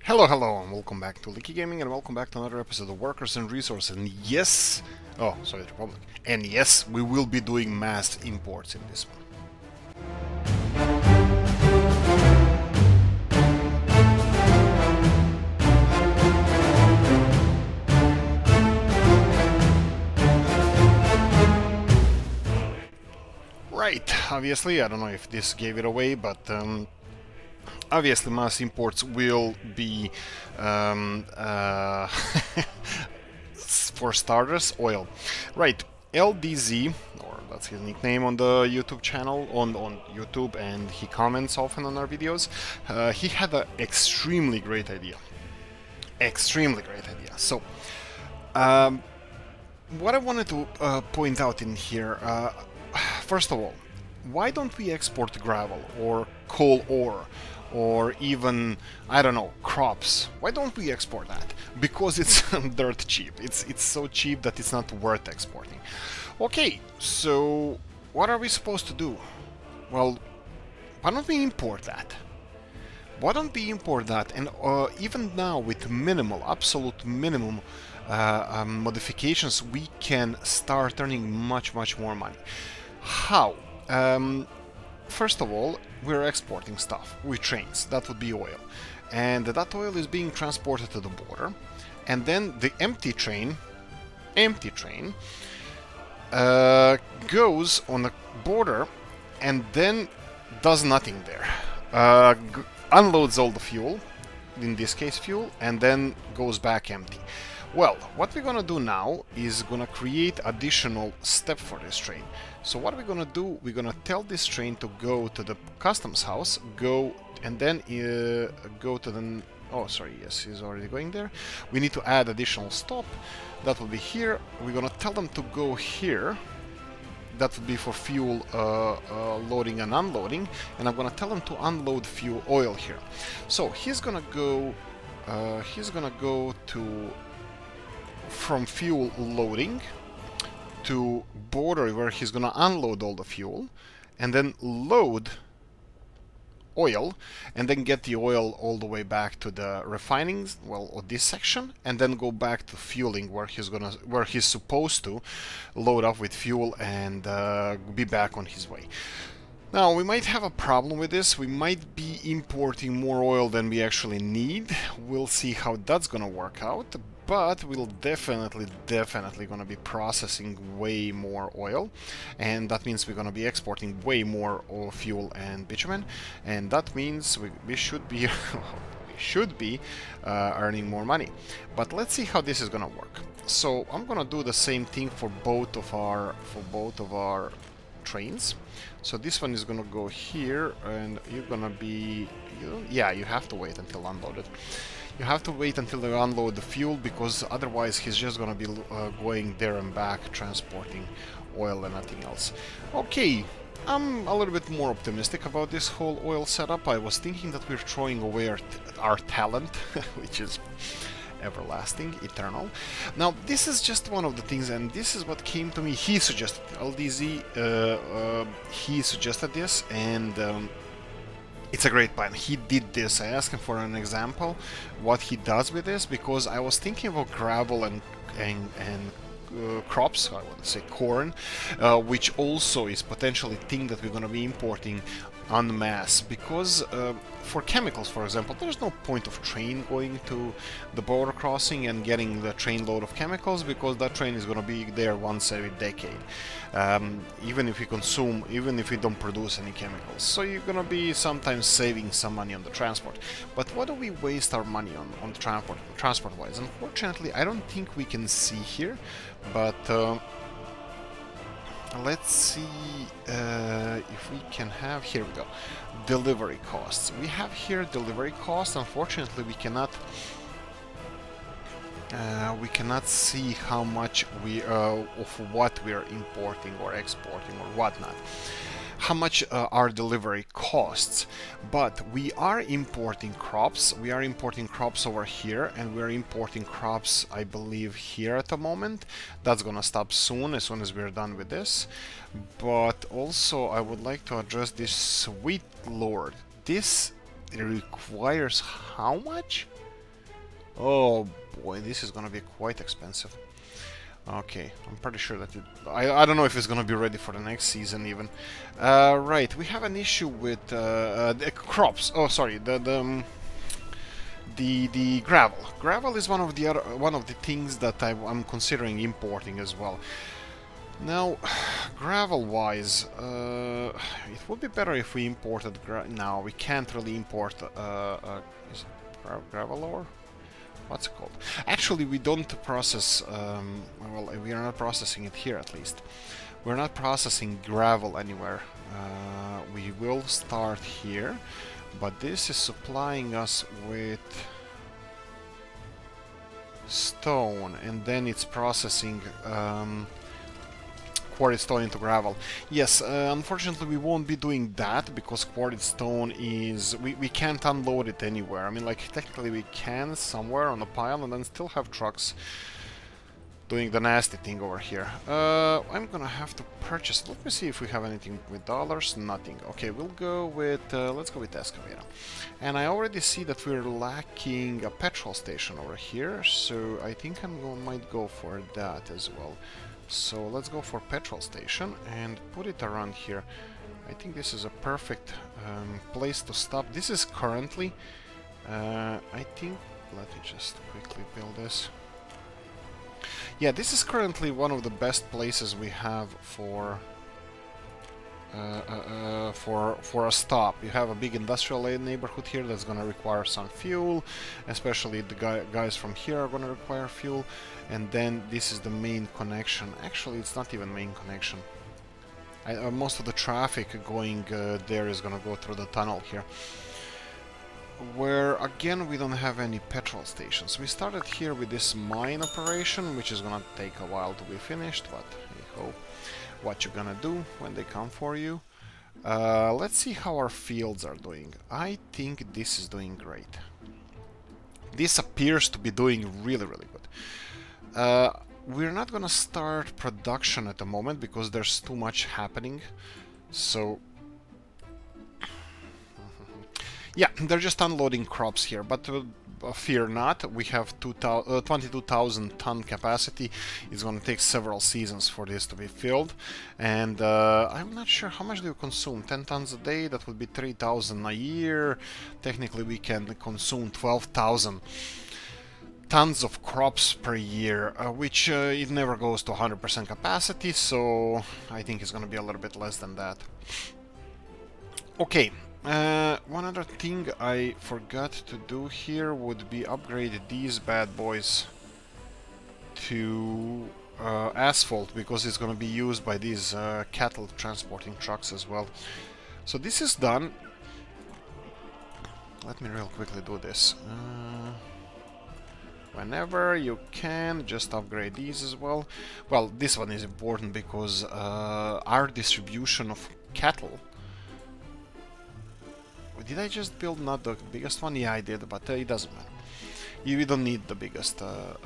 Hello, and welcome back to Oolykee Gaming, and welcome back to another episode of Workers and Resources. And yes, Soviet Republic. And yes, we will be doing mass imports in this one. Right, obviously, I don't know if this gave it away, but obviously mass imports will be for starters oil. Right, LDZ, or that's his nickname on the YouTube channel, on YouTube, and he comments often on our videos. He had an extremely great idea. So what I wanted to point out in here, first of all, why don't we export gravel or coal ore or even, I don't know, crops? Why don't we export that? Because it's dirt cheap. It's so cheap that it's not worth exporting. Okay, so what are we supposed to do? Well, why don't we import that? Why don't we import that? And even now with minimal, absolute minimum modifications, we can start earning much more money. How? First of all, we're exporting stuff with trains. That would be oil, and that oil is being transported to the border, and then the empty train goes on the border and then does nothing there. Unloads all the fuel, in this case fuel, and then goes back empty. Well, what we're gonna do now is gonna create additional step for this train. So what we're gonna do, we're gonna tell this train to go to the customs house, go and then go to the... Oh, sorry, yes, he's already going there. We need to add additional stop. That will be here. We're gonna tell them to go here. That would be for fuel loading and unloading, and I'm gonna tell him to unload fuel oil here. So he's gonna go to from fuel loading to border where he's gonna unload all the fuel, and then load oil, and then get the oil all the way back to the refining, well, or this section, and then go back to fueling where he's supposed to load up with fuel and be back on his way. Now, we might have a problem with this. We might be importing more oil than we actually need. We'll see how that's gonna work out, but we'll definitely gonna be processing way more oil, and that means we're gonna be exporting way more oil, fuel and bitumen, and that means we should be earning more money. But let's see how this is gonna work. So I'm gonna do the same thing for both of our trains. So this one is gonna go here, and you're gonna be, you have to wait until unloaded. You have to wait until they unload the fuel, because otherwise he's just gonna be going there and back transporting oil and nothing else. Okay, I'm a little bit more optimistic about this whole oil setup. I was thinking that we're throwing away our talent, which is everlasting, eternal. Now, this is just one of the things, and this is what came to me. He suggested LDZ. He suggested this, and it's a great plan. He did this. I asked him for an example, what he does with this, because I was thinking about gravel and crops, I want to say corn, which also is potentially a thing that we're going to be importing en masse, because for chemicals, for example, there's no point of train going to the border crossing and getting the train load of chemicals, because that train is going to be there once every decade, even if we don't produce any chemicals. So you're going to be sometimes saving some money on the transport. But what do we waste our money on the transport wise? Unfortunately, I don't think we can see here, but let's see if we can have, here we go, delivery costs. We have here delivery costs. Unfortunately, we cannot see how much of what we are importing or exporting or whatnot, how much our delivery costs. But we are importing crops. We are importing crops over here, and we're importing crops, I believe, here at the moment. That's gonna stop soon, as we're done with this. But also, I would like to address this, sweet lord. This requires how much? Oh boy, this is gonna be quite expensive. Okay, I'm pretty sure that I don't know if it's gonna be ready for the next season even. Right, we have an issue with the crops. Oh, sorry, the gravel. Gravel is one of the things that I'm considering importing as well. Now, gravel-wise, it would be better if we imported. Now we can't really import. Is it gravel ore? What's it called? Actually, we don't process. Well, we are not processing it here, at least. We're not processing gravel anywhere. We will start here, but this is supplying us with stone, and then it's processing quarried stone into gravel. Yes, unfortunately we won't be doing that because quarried stone is... we can't unload it anywhere. I mean, like, technically we can somewhere on a pile and then still have trucks doing the nasty thing over here. I'm gonna have to purchase... Let me see if we have anything with dollars. Nothing. Okay, we'll go with... let's go with excavator. And I already see that we're lacking a petrol station over here, so I think might go for that as well. So let's go for petrol station and put it around here. I think this is a perfect place to stop. This is currently, I think, let me just quickly build this. Yeah, this is currently one of the best places we have for a stop. You have a big industrial neighborhood here that's gonna require some fuel, especially the guys from here are gonna require fuel. And then this is the main connection. Actually, it's not even main connection. Most of the traffic going there is gonna go through the tunnel here. Where, again, we don't have any petrol stations. We started here with this mine operation, which is gonna take a while to be finished, but I hope what you're gonna do when they come for you. Let's see how our fields are doing. I think this is doing great. This appears to be doing really, really good. We're not gonna start production at the moment because there's too much happening. So yeah, they're just unloading crops here, but fear not, we have 22,000 ton capacity. It's going to take several seasons for this to be filled, and I'm not sure how much do you consume. 10 tons a day, that would be 3,000 a year. Technically we can consume 12,000 tons of crops per year, which it never goes to 100% capacity, so I think it's going to be a little bit less than that. Okay. One other thing I forgot to do here would be upgrade these bad boys to asphalt, because it's going to be used by these cattle transporting trucks as well. So this is done. Let me real quickly do this. Whenever you can, just upgrade these as well. Well, this one is important because our distribution of cattle... Did I just build not the biggest one? Yeah, I did, but it doesn't matter. You don't need the biggest. Oh,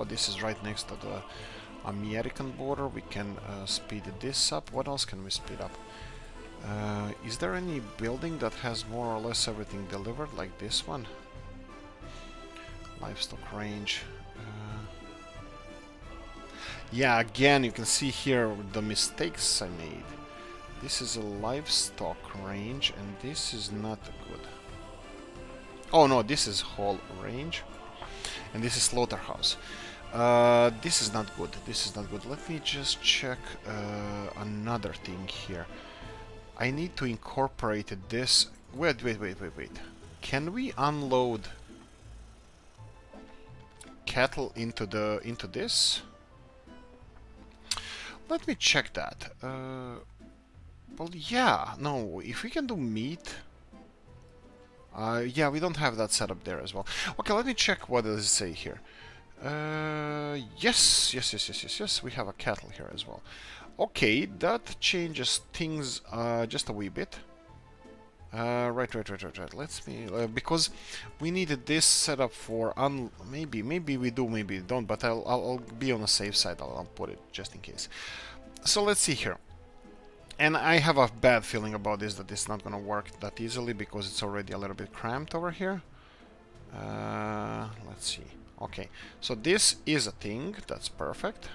this is right next to the American border. We can speed this up. What else can we speed up? Is there any building that has more or less everything delivered, like this one? Livestock range. Yeah, again, you can see here the mistakes I made. This is a livestock range, and this is not good. Oh no, this is whole range, and this is slaughterhouse. This is not good. This is not good. Let me just check another thing here. I need to incorporate this. Wait. Can we unload cattle into this? Let me check that. Well, yeah, no, if we can do meat... yeah, we don't have that set up there as well. Okay, let me check what does it say here. Yes, we have a cattle here as well. Okay, that changes things just a wee bit. Right. Let's me... because we needed this set up for... maybe we do, maybe we don't, but I'll be on the safe side. I'll put it just in case. So let's see here. And I have a bad feeling about this, that it's not gonna work that easily, because it's already a little bit cramped over here. Let's see. Okay, so this is a thing. That's perfect.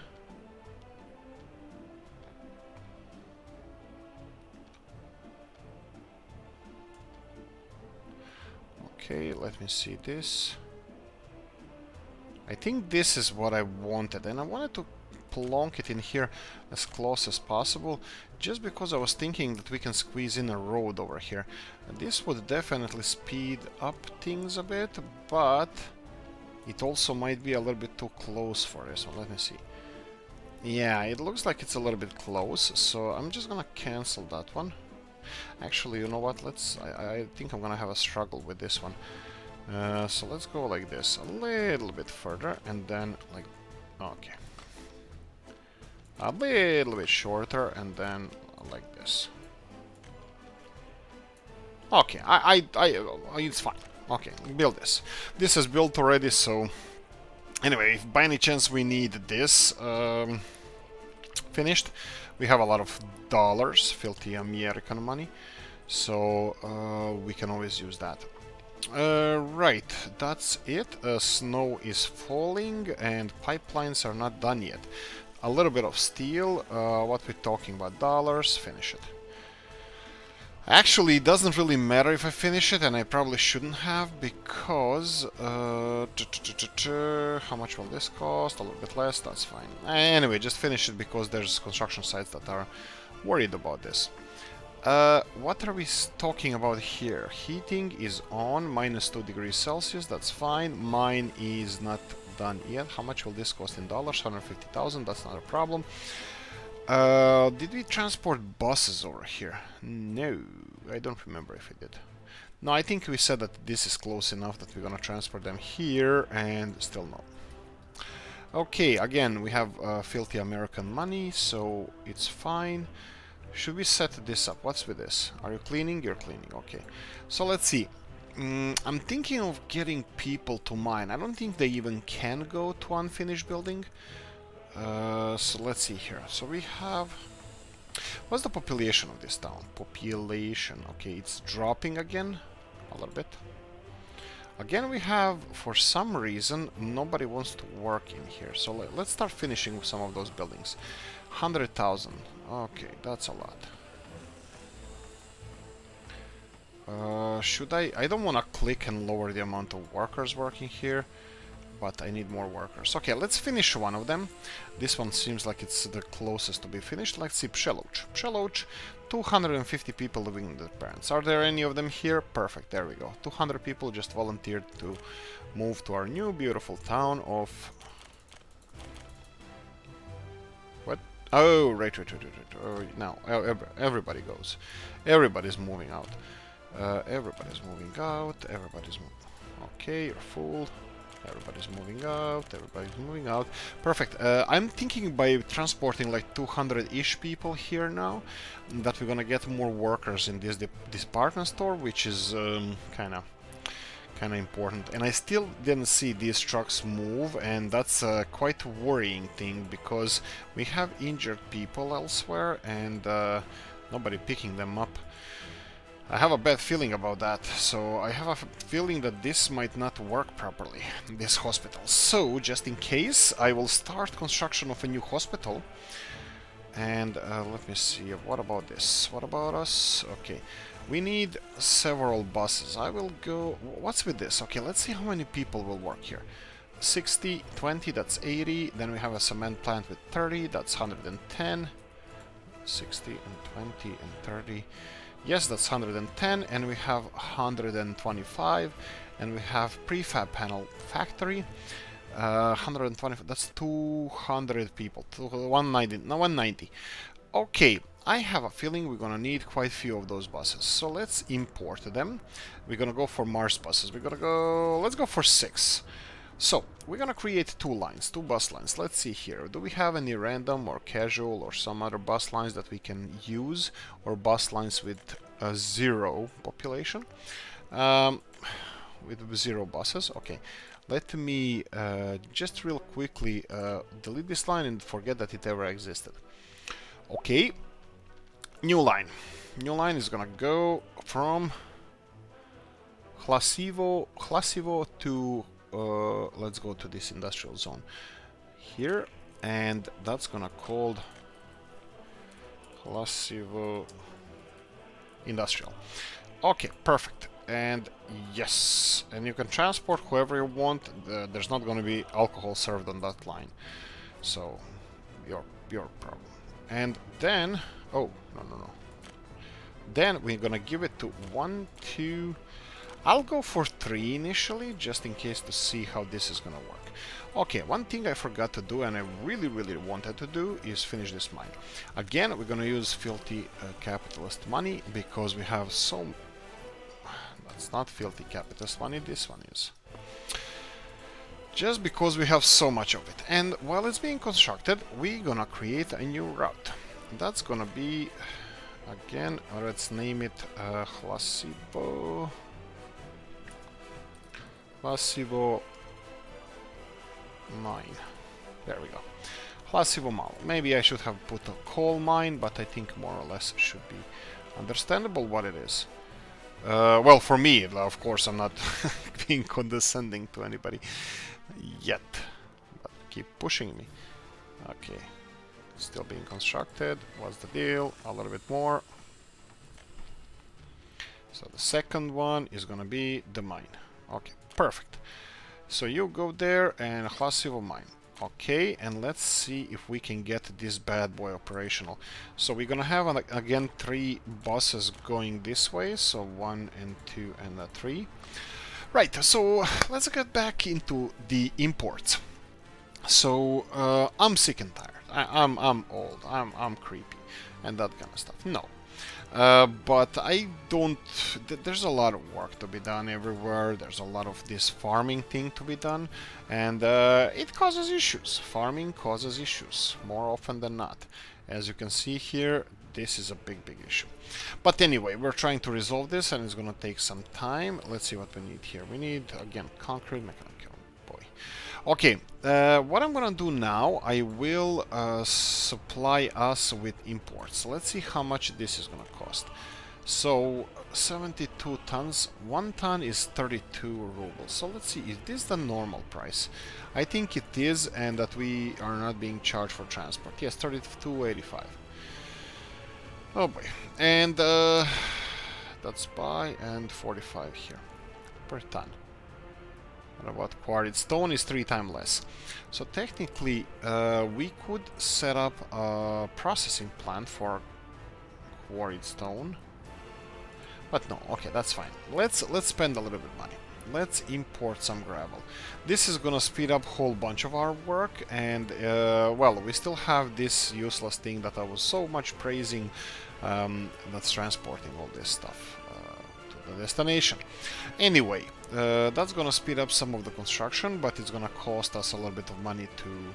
Okay, let me see this. I think this is what I wanted, and I wanted to plonk it in here as close as possible, just because I was thinking that we can squeeze in a road over here. And this would definitely speed up things a bit, but it also might be a little bit too close for this one. Let me see. Yeah, it looks like it's a little bit close, so I'm just gonna cancel that one. Actually, you know what? I think I'm gonna have a struggle with this one. So let's go like this, a little bit further, and then like, okay, a little bit shorter, and then like this. Okay, it's fine. Okay, build this. This is built already, so anyway, if by any chance we need this finished, we have a lot of dollars, filthy American money, so we can always use that. Right, that's it. Snow is falling and pipelines are not done yet. A little bit of steel. What we're talking about? Dollars. Finish it. Actually, it doesn't really matter if I finish it, and I probably shouldn't have, because how much will this cost? A little bit less. That's fine. Anyway, just finish it because there's construction sites that are worried about this. What are we talking about here? Heating is on, -2 degrees Celsius, that's fine. Mine is not done yet. How much will this cost in dollars? 150,000, that's not a problem. Did we transport buses over here? No, I don't remember if we did. No, I think we said that this is close enough that we're gonna transport them here, and still no. Okay, again, we have filthy American money, so it's fine. Should we set this up? What's with this? Are you cleaning? You're cleaning. Okay. So let's see. I'm thinking of getting people to mine. I don't think they even can go to unfinished building. So let's see here. So we have... What's the population of this town? Population. Okay, it's dropping again. A little bit. Again, we have, for some reason, nobody wants to work in here. So let's start finishing some of those buildings. 100,000. Okay, that's a lot. Should I... I don't want to click and lower the amount of workers working here, but I need more workers. Okay, let's finish one of them. This one seems like it's the closest to be finished. Let's see, Ceanwu. Ceanwu, 250 people living with their parents. Are there any of them here? Perfect, there we go. 200 people just volunteered to move to our new beautiful town of... What? Oh, right. Oh, now, everybody goes. Everybody's moving out. Everybody's moving out. Okay, you're full. Everybody's moving out. Everybody's moving out. Perfect. I'm thinking by transporting like 200-ish people here now, that we're gonna get more workers in this department store, which is kind of important. And I still didn't see these trucks move, and that's a quite worrying thing, because we have injured people elsewhere and nobody picking them up. I have a bad feeling about that, so I have a feeling that this might not work properly, this hospital. So, just in case, I will start construction of a new hospital. And let me see, what about this? What about us? Okay, we need several buses. I will go... What's with this? Okay, let's see how many people will work here. 60, 20, that's 80. Then we have a cement plant with 30, that's 110. 60 and 20 and 30. Yes, that's 110, and we have 125, and we have prefab panel factory, 120, that's 200 people, 190, no, 190. Okay, I have a feeling we're gonna need quite a few of those buses, so let's import them. We're gonna go for Mars buses. Let's go for 6. So, we're gonna create 2 lines, 2 bus lines. Let's see here. Do we have any random or casual or some other bus lines that we can use? Or bus lines with 0 population? With 0 buses? Okay. Let me just real quickly delete this line and forget that it ever existed. Okay. New line. New line is gonna go from... Hlasivo to let's go to this industrial zone here, and that's gonna called Hlasivo Industrial. Okay, perfect. And yes, and you can transport whoever you want. There's not going to be alcohol served on that line, so your problem. And then, oh no, then we're gonna give it to 1, 2. I'll go for 3 initially, just in case, to see how this is gonna work. Okay, one thing I forgot to do, and I really wanted to do, is finish this mine. Again, we're gonna use filthy capitalist money, because we have so... That's not filthy capitalist money, this one is. Just because we have so much of it. And while it's being constructed, we're gonna create a new route. That's gonna be, again, let's name it Hlasivo mine. There we go. Hlasivo mine. Maybe I should have put a coal mine, but I think more or less should be understandable what it is. Well, for me, of course, I'm not being condescending to anybody yet, but keep pushing me. Okay, still being constructed. What's the deal? A little bit more. So the second one is gonna be the mine. Okay, perfect. So you go there and Hlasivo mine. Okay, and let's see if we can get this bad boy operational. So we're gonna have again 3 buses going this way. So 1 and 2 and 3. Right. So let's get back into the imports. So I'm sick and tired. I'm old. I'm creepy, and that kind of stuff. No. But I don't... There's a lot of work to be done everywhere. There's a lot of this farming thing to be done. And it causes issues. Farming causes issues more often than not. As you can see here, this is a big issue. But anyway, we're trying to resolve this, and it's going to take some time. Let's see what we need here. We need, again, concrete, mechanical. Boy. Okay, what I'm gonna do now, I will supply us with imports. Let's see how much this is gonna cost. So 72 tons, 1 ton is 32 rubles. So let's see, is this the normal price? I think it is, and that we are not being charged for transport. Yes, 32.85. Oh boy, and that's buy, and 45 here per ton. What about quarried stone? Is 3 times less. So technically, we could set up a processing plant for quarried stone. But no, okay, that's fine. Let's spend a little bit of money. Let's import some gravel. This is gonna speed up a whole bunch of our work, and well, we still have this useless thing that I was so much praising, that's transporting all this stuff to the destination. Anyway, that's gonna speed up some of the construction, but it's gonna cost us a little bit of money to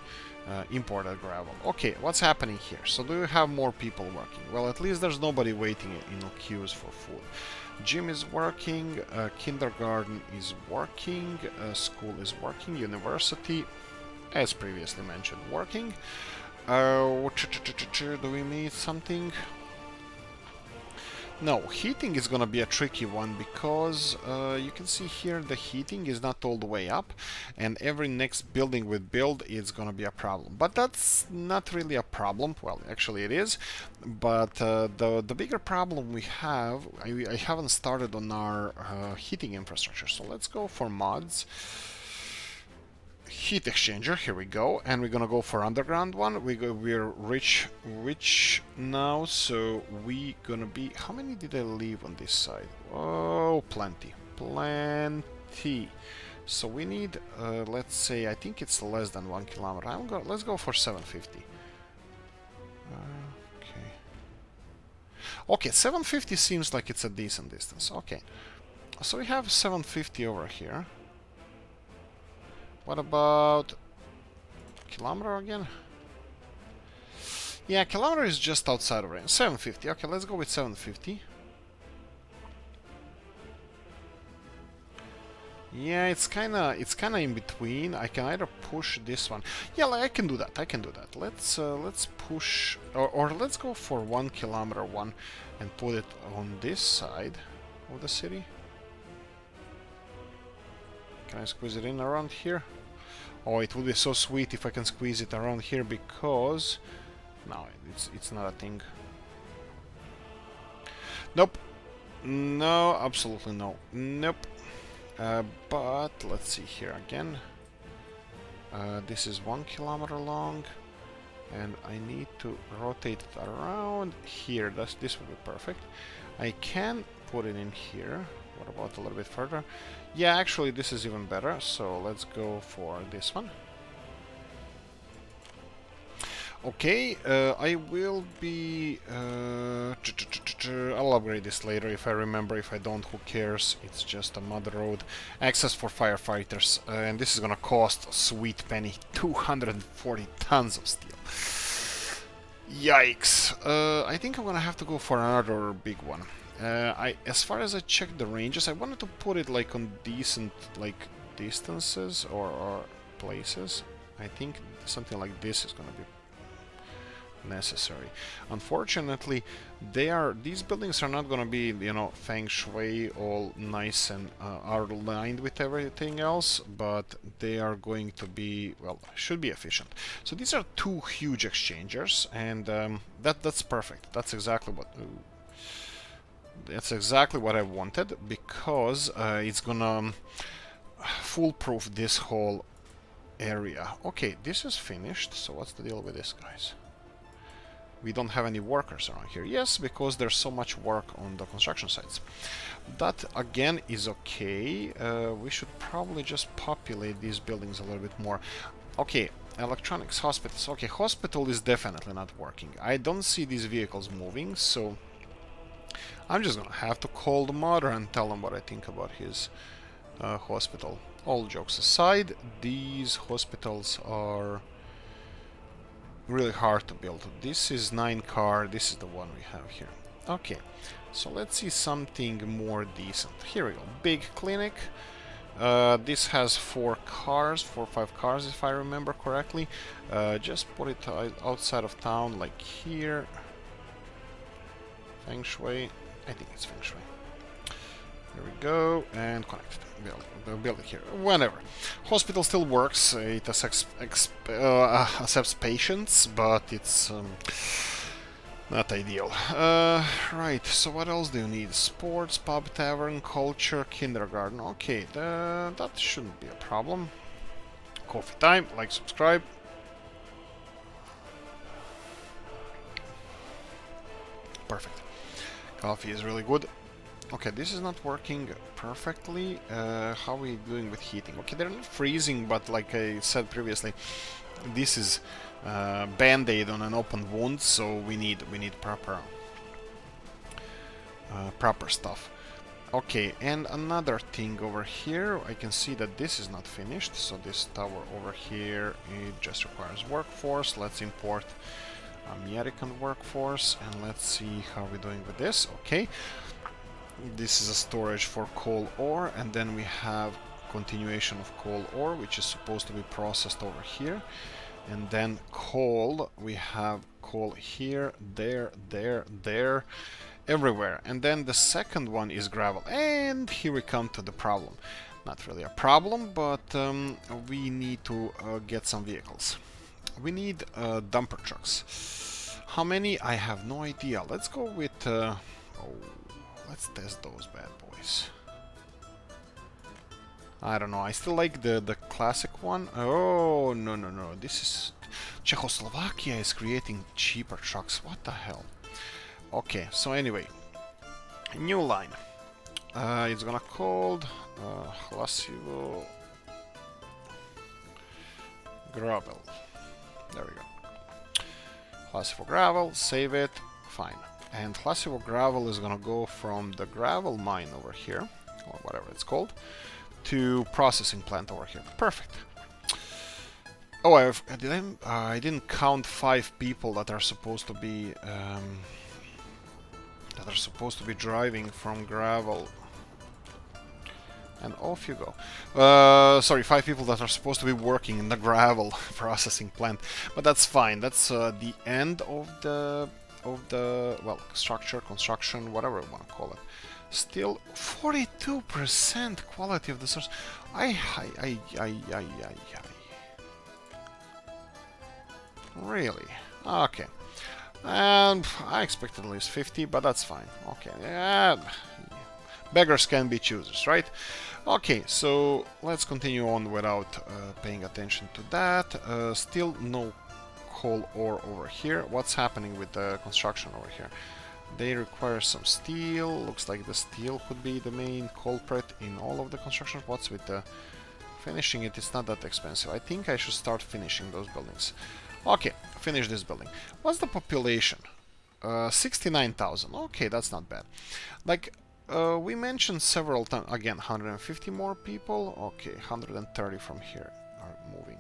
import that gravel. Okay, what's happening here? So do you have more people working? Well, at least there's nobody waiting in queues for food. Gym is working, kindergarten is working, school is working, university, as previously mentioned, working. Do we need something? No, heating is gonna be a tricky one, because you can see here the heating is not all the way up, and every next building we build is gonna be a problem. But that's not really a problem. Well, actually it is, but the bigger problem we have, I haven't started on our heating infrastructure. So let's go for mods. Heat exchanger, here we go, and we're gonna go for underground one. We're rich now, so we gonna be... How many did I leave on this side? Oh, plenty. So we need, let's say, I think it's less than 1 kilometer. Let's go for 750. Okay, 750 seems like it's a decent distance. Okay, so we have 750 over here. What about kilometer again? Yeah, kilometer is just outside of range. 750. Okay, let's go with 750. Yeah, it's kinda in between. I can either push this one. Yeah, I can do that. Let's push, or let's go for 1 kilometer one and put it on this side of the city. Can I squeeze it in around here? Oh, it would be so sweet if I can squeeze it around here, because... No, it's not a thing. Nope. No, absolutely no. Nope. But let's see here again. This is 1 kilometer long, and I need to rotate it around here. This would be perfect. I can put it in here. What about a little bit further? Yeah, actually this is even better, so let's go for this one. Okay, I will be... I'll upgrade this later if I remember. If I don't, who cares? It's just a mud road. Access for firefighters. And this is gonna cost a sweet penny. 240 tons of steel. Yikes. I think I'm gonna have to go for another big one. As far as I checked the ranges, I wanted to put it like on decent like distances or places. I think something like this is gonna be necessary. Unfortunately, these buildings are not going to be, you know, feng shui, all nice and are aligned with everything else, but they are going to be, well, should be efficient. So these are 2 huge exchangers, and that's perfect. That's exactly what I wanted, because it's gonna foolproof this whole area. Okay, this is finished. So what's the deal with this, guys? We don't have any workers around here. Yes, because there's so much work on the construction sites. That, again, is okay. We should probably just populate these buildings a little bit more. Okay, electronics, hospitals. Okay, hospital is definitely not working. I don't see these vehicles moving, so I'm just gonna have to call the mother and tell him what I think about his hospital. All jokes aside, these hospitals are really hard to build. This is 9 car, this is the one we have here. Okay, so let's see something more decent. Here we go, big clinic. This has 4 cars, 4 or 5 cars if I remember correctly. Just put it outside of town, like here. Feng Shui, I think it's Feng Shui. There we go, and connect it. Build it here. Whenever. Hospital still works. It accepts patients, but it's not ideal. Right, so what else do you need? Sports, pub, tavern, culture, kindergarten. Okay, that shouldn't be a problem. Coffee time, like, subscribe. Perfect. Coffee is really good. Okay, this is not working perfectly. How are we doing with heating? Okay, they're not freezing, but like I said previously, this is band-aid on an open wound, so we need proper stuff. Okay, and another thing over here, I can see that this is not finished, so this tower over here, it just requires workforce. Let's import American workforce, and let's see how we're doing with this. Okay. This is a storage for coal ore, and then we have continuation of coal ore, which is supposed to be processed over here. And then coal, we have coal here, there, everywhere. And then the second one is gravel. And here we come to the problem. Not really a problem, but we need to get some vehicles. We need dumper trucks. How many? I have no idea. Let's go with... let's test those bad boys. I don't know. I still like the classic one. Oh, no. This is... Czechoslovakia is creating cheaper trucks. What the hell? Okay, so anyway. New line. It's gonna called... Hlasivo... Gravel. There we go. Hlasivo Gravel. Save it. Fine. And Hlasivo Gravel is gonna go from the gravel mine over here, or whatever it's called, to processing plant over here. Perfect. Oh, I didn't count 5 people that are supposed to be driving from gravel. And off you go. Sorry, 5 people that are supposed to be working in the gravel processing plant, but that's fine. That's the end of the well, construction, whatever you want to call it. Still 42% quality of the source. I. Really? Okay. And I expected at least 50, but that's fine. Okay. Yeah. Beggars can be choosers, right? Okay, so let's continue on without paying attention to that. Still no coal ore over here. What's happening with the construction over here? They require some steel. Looks like the steel could be the main culprit in all of the construction. What's with the finishing it? It's not that expensive. I think I should start finishing those buildings. Okay, finish this building. What's the population? 69,000. Okay, that's not bad. Like, we mentioned several times. Again, 150 more people. Okay, 130 from here are moving.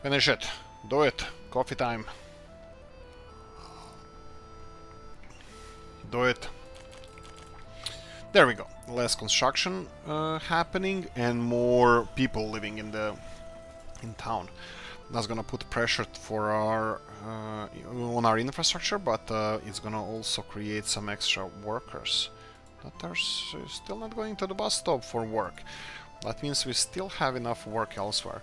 Finish it. Do it. Coffee time. Do it. There we go. Less construction happening and more people living in town. That's gonna put pressure for our on our infrastructure, but it's gonna also create some extra workers that are still not going to the bus stop for work. That means we still have enough work elsewhere.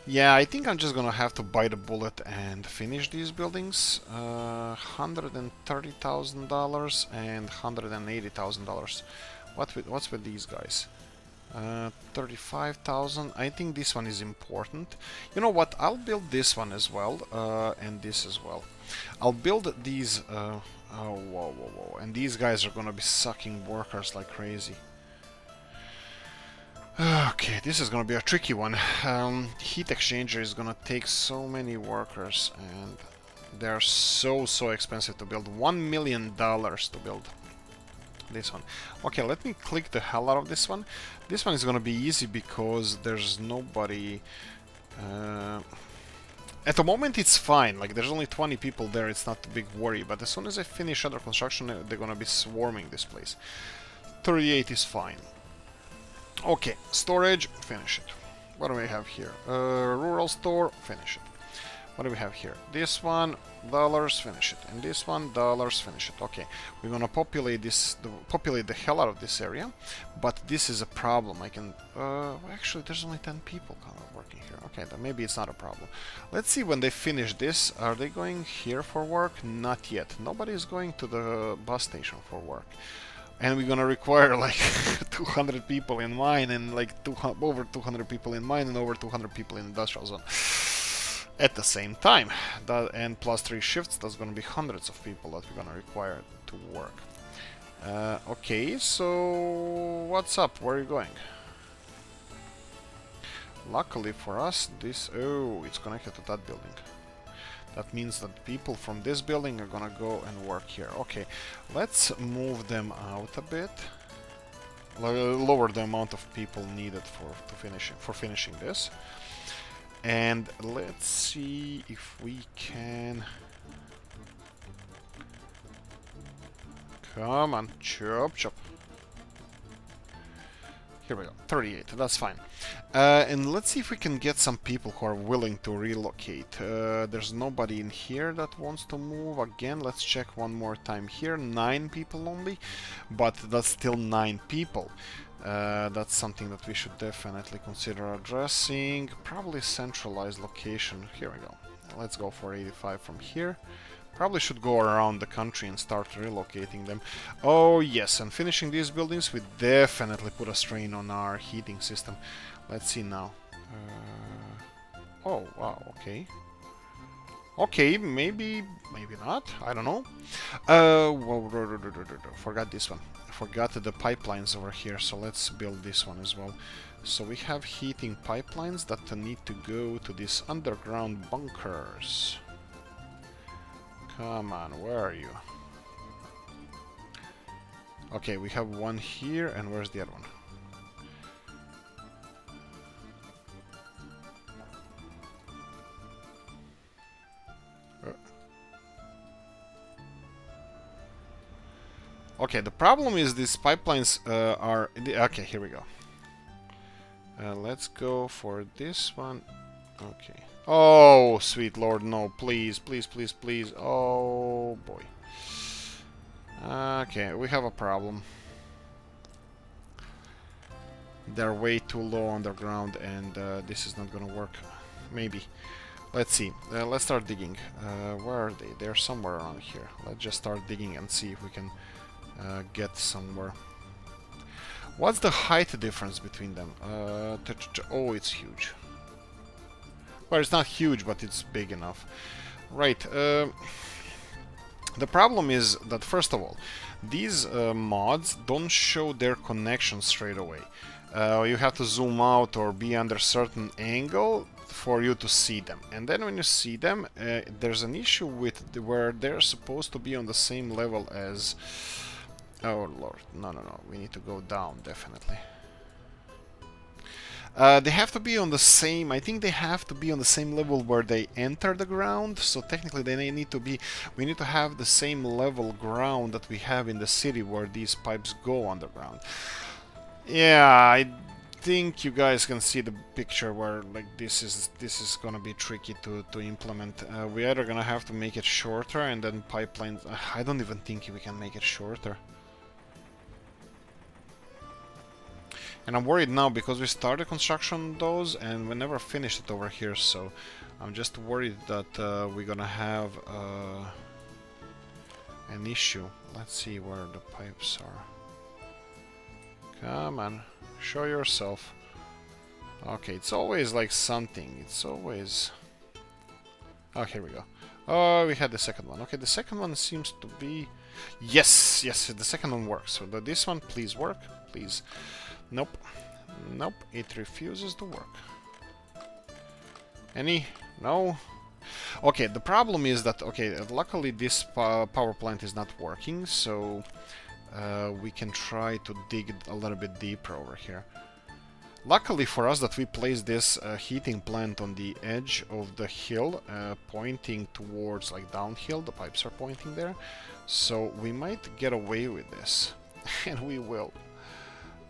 Yeah, I think I'm just gonna have to bite a bullet and finish these buildings. $130,000 and $180,000. What's with these guys? 35,000. I think this one is important. You know what? I'll build this one as well, and this as well. I'll build these. Oh, whoa! And these guys are gonna be sucking workers like crazy. Okay, this is gonna be a tricky one. Heat exchanger is gonna take so many workers, and they're so expensive to build. $1 million to build this one. Okay, let me click the hell out of this one. This one is gonna be easy because there's nobody. At the moment it's fine, like there's only 20 people there, it's not a big worry, but as soon as I finish other construction they're gonna be swarming this place. 38 is fine. Okay, storage, finish it. What do we have here? Rural store, finish it. What do we have here? This one, dollars, finish it. And this one, dollars, finish it. Okay, we're gonna populate the hell out of this area, but this is a problem. I can, actually, there's only 10 people kind of working here. Okay, then maybe it's not a problem. Let's see when they finish this. Are they going here for work? Not yet. Nobody is going to the bus station for work. And we're gonna require like 200 people in mine and like over 200 people in mine and over 200 people in industrial zone at the same time. And plus 3 shifts, that's gonna be hundreds of people that we're gonna require to work. Okay, so what's up? Where are you going? Luckily for us, this... Oh, it's connected to that building. That means that people from this building are gonna go and work here. Okay, let's move them out a bit. Lower the amount of people needed for finishing this. And let's see if we can... Come on, chop chop. Here we go, 38, that's fine. And let's see if we can get some people who are willing to relocate. There's nobody in here that wants to move. Again, let's check one more time here. 9 people only, but that's still 9 people. That's something that we should definitely consider addressing. Probably centralized location. Here we go. Let's go for 85 from here. Probably should go around the country and start relocating them. Oh yes, and finishing these buildings, we definitely put a strain on our heating system. Let's see now. Oh wow, okay. Okay, maybe not. I don't know. Forgot this one. I forgot the pipelines over here, so let's build this one as well. So we have heating pipelines that need to go to these underground bunkers. Come on, where are you? Okay, we have one here, and where's the other one? Okay, the problem is these pipelines are... Okay, here we go. Let's go for this one. Okay, Oh, sweet lord, no, please, please, please, please. Oh, boy. Okay, we have a problem. They're way too low on the ground, and this is not gonna work. Maybe. Let's see. Let's start digging. Where are they? They're somewhere around here. Let's just start digging and see if we can get somewhere. What's the height difference between them? Oh, it's huge. Well, it's not huge, but it's big enough. Right. The problem is that, first of all, these mods don't show their connection straight away. You have to zoom out or be under certain angle for you to see them. And then when you see them, there's an issue with where they're supposed to be on the same level as... Oh lord, no, no, no, we need to go down, definitely. They have to be on the same, I think they have to be on the same level where they enter the ground, so technically they need to be, we need to have the same level ground that we have in the city where these pipes go underground. Yeah, I think you guys can see the picture where like this is gonna be tricky to implement. We're either gonna have to make it shorter and then pipelines, I don't even think we can make it shorter. And I'm worried now because we started construction on those and we never finished it over here, so I'm just worried that we're gonna have an issue. Let's see where the pipes are. Come on, show yourself. Okay, it's always like something, it's always... Oh, here we go. Oh, we had the second one. Okay, the second one seems to be... Yes, yes, the second one works. So this one, please work, please. Nope. Nope, it refuses to work. Any? No? Okay, the problem is that, okay, luckily this power plant is not working, so we can try to dig a little bit deeper over here. Luckily for us that we placed this heating plant on the edge of the hill, pointing towards, like, downhill, the pipes are pointing there, so we might get away with this, and we will.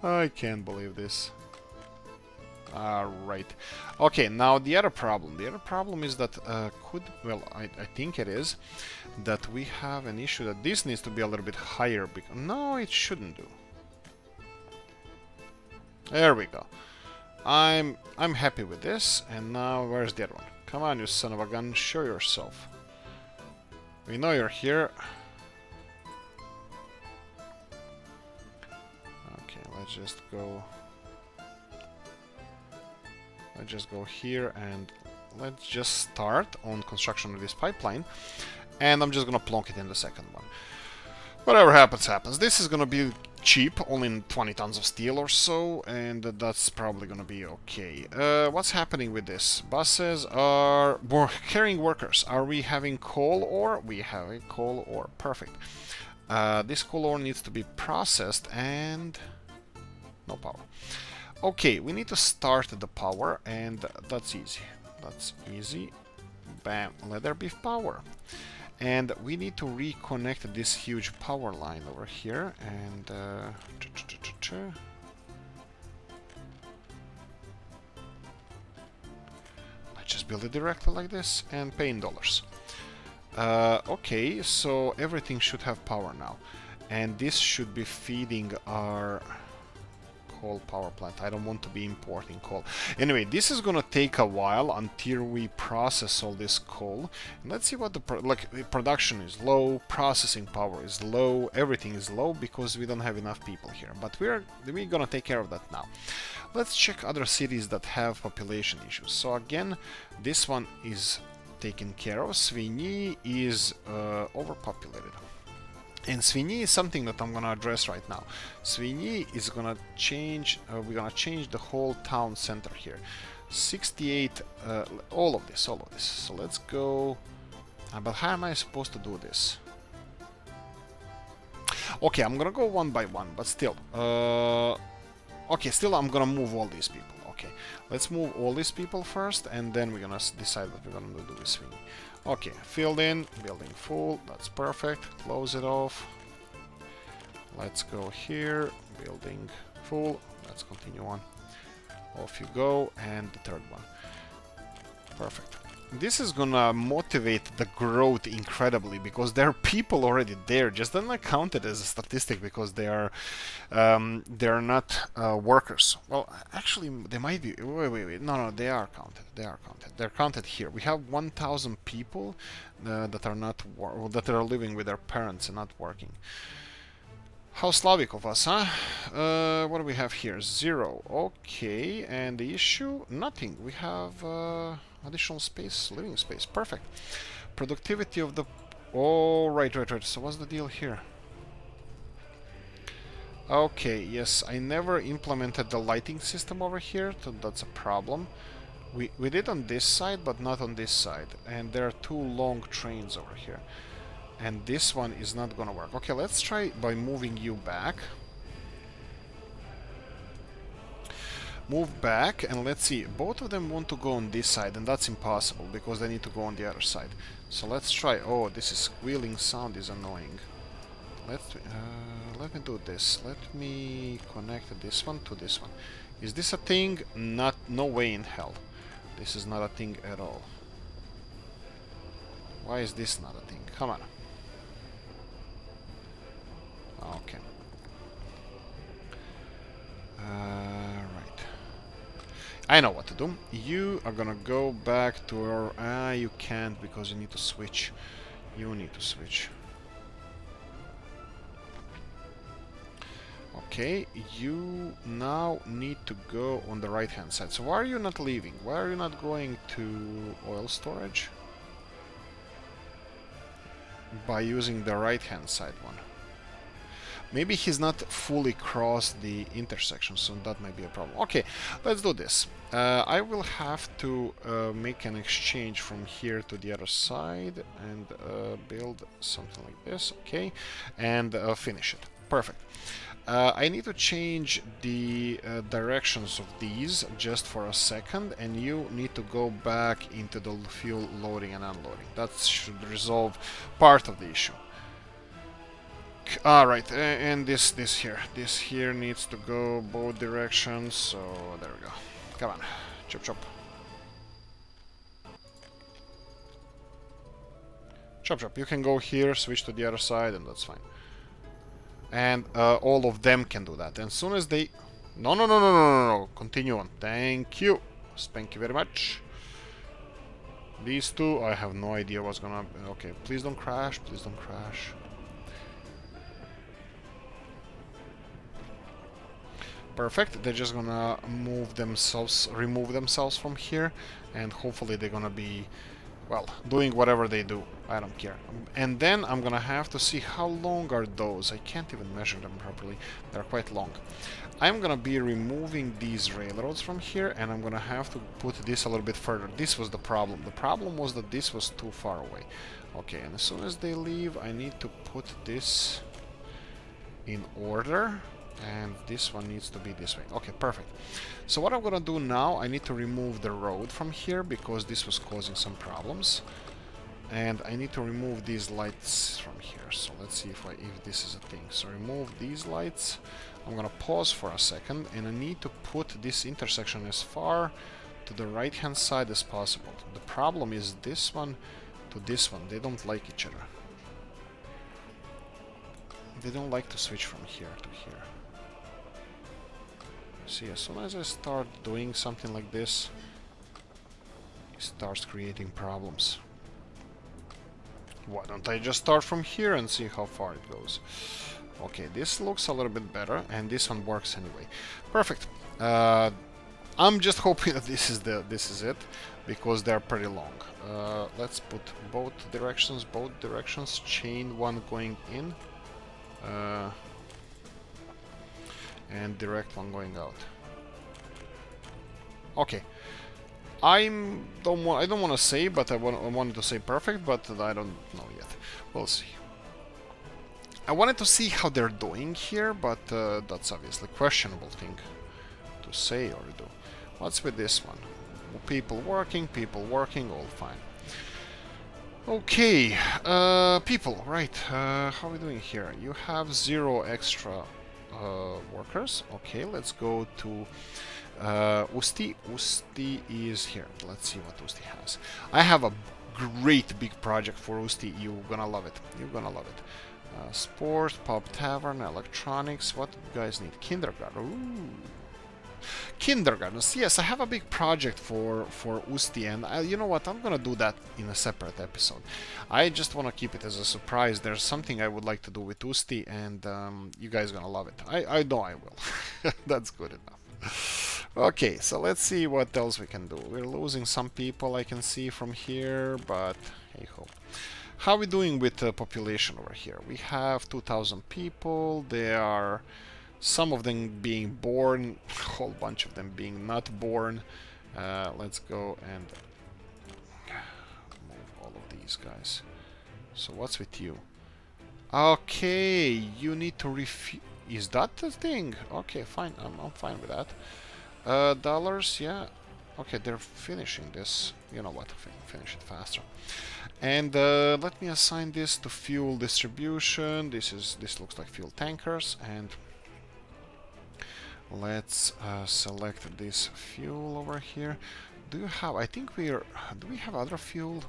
I can't believe this. Alright. Okay, now the other problem. The other problem is that well, I think it is, that we have an issue that this needs to be a little bit higher. No, it shouldn't do. There we go. I'm happy with this, and now where's the other one? Come on, you son of a gun, show yourself. We know you're here. Let's just go here and let's just start on construction of this pipeline, and I'm just gonna plonk it in the second one. Whatever happens, happens. This is gonna be cheap, only 20 tons of steel or so, and that's probably gonna be okay. What's happening with this? Buses are carrying workers. Are we having coal ore? We have a coal ore. Perfect. This coal ore needs to be processed and... no power. Okay, we need to start the power, and that's easy. That's easy. Bam, let there be power. And we need to reconnect this huge power line over here, and let's just build it directly like this and pay in dollars. Okay, so everything should have power now, and this should be feeding our coal power plant. I don't want to be importing coal. Anyway, this is gonna take a while until we process all this coal. And let's see what the production is low, processing power is low, everything is low because we don't have enough people here. But we're gonna take care of that now. Let's check other cities that have population issues. So again, this one is taken care of. Ceanwu is overpopulated. And Ceanwu is something that I'm gonna address right now. Ceanwu is gonna change, we're gonna change the whole town center here. 68, all of this. So let's go, but how am I supposed to do this? Okay, I'm gonna go one by one, but still, okay, still I'm gonna move all these people. Okay, let's move all these people first, and then we're gonna decide what we're gonna do with Ceanwu. Okay, filled in, building full, that's perfect, close it off. Let's go here, building full, let's continue on. Off you go, and the third one. Perfect. this is gonna motivate the growth incredibly because there are people already there. Just don't like count it as a statistic because they're not workers. Well, actually, they might be. Wait. No, they are counted. They are counted. They're counted here. We have 1,000 people that are not that are living with their parents and not working. How Slavic of us, huh? What do we have here? 0. Okay, and the issue? Nothing. We have additional space, living space. Perfect. Productivity of the... Oh, right. So what's the deal here? Okay, yes, I never implemented the lighting system over here, so that's a problem. We did on this side, but not on this side. And there are 2 long trains over here. And this one is not gonna work. Okay, let's try by moving you back. Move back, and let's see. Both of them want to go on this side, and that's impossible because they need to go on the other side. So let's try. Oh, this is squealing sound is annoying. Let me do this. Let me connect this one to this one. Is this a thing? Not. No way in hell. This is not a thing at all. Why is this not a thing? Come on. Okay. Right. I know what to do. You are gonna go back to your... you can't because you need to switch. You need to switch. Okay, you now need to go on the right hand side. So why are you not leaving? Why are you not going to oil storage? By using the right hand side one. Maybe he's not fully crossed the intersection, so that might be a problem. Okay, let's do this. I will have to make an exchange from here to the other side and build something like this, okay, and finish it. Perfect. I need to change the directions of these just for a second, and you need to go back into the fuel loading and unloading. That should resolve part of the issue. Alright, and this here needs to go both directions, so there we go. Come on, chop. Chop, you can go here, switch to the other side, and that's fine. And all of them can do that. And as soon as they... No. Continue on. Thank you. Thank you very much. These two, I have no idea what's gonna... Okay, please don't crash. Please don't crash. Perfect. They're just gonna remove themselves from here. And hopefully they're gonna be... well, doing whatever they do. I don't care. And then I'm gonna have to see how long are those. I can't even measure them properly. They're quite long. I'm gonna be removing these railroads from here, and I'm gonna have to put this a little bit further. This was the problem. The problem was that this was too far away. Okay, and as soon as they leave, I need to put this in order. And this one needs to be this way. Okay, perfect. So what I'm gonna do now, I need to remove the road from here because this was causing some problems. And I need to remove these lights from here. So let's see if this is a thing. So remove these lights. I'm gonna pause for a second, and I need to put this intersection as far to the right hand side as possible. The problem is this one to this one. They don't like each other. They don't like to switch from here to here. See, as soon as I start doing something like this, it starts creating problems. Why don't I just start from here and see how far it goes? Okay, this looks a little bit better, and this one works anyway. Perfect. I'm just hoping that this is it, because they're pretty long. Let's put both directions, chain one going in. And direct one going out. Okay. I don't want to say, but I wanted to say perfect, but I don't know yet. We'll see. I wanted to see how they're doing here, but that's obviously a questionable thing to say or do. What's with this one? People working, all fine. Okay, people, right. How are we doing here? You have 0 extra workers. Okay, let's go to Usti is here. Let's see what Usti has. I have a great big project for Usti. You're gonna love it. You're gonna love it. Sports, pub, tavern, electronics. What do you guys need? Kindergarten. Ooh. Kindergartens. Yes, I have a big project for Usti, and you know what? I'm gonna do that in a separate episode. I just want to keep it as a surprise. There's something I would like to do with Usti, and you guys are gonna love it. I know I will. That's good enough. Okay, so let's see what else we can do. We're losing some people, I can see from here, but hey ho. How are we doing with the population over here? We have 2,000 people. They are some of them being born, a whole bunch of them being not born. Let's go and move all of these guys. So what's with you? Okay, you need to refuse. Is that the thing? Okay, fine. I'm fine with that. Dollars, yeah. Okay, they're finishing this. You know what? Finish it faster. And let me assign this to fuel distribution. This looks like fuel tankers, and let's select this fuel over here. Do you have? I think we're. Do we have other fuel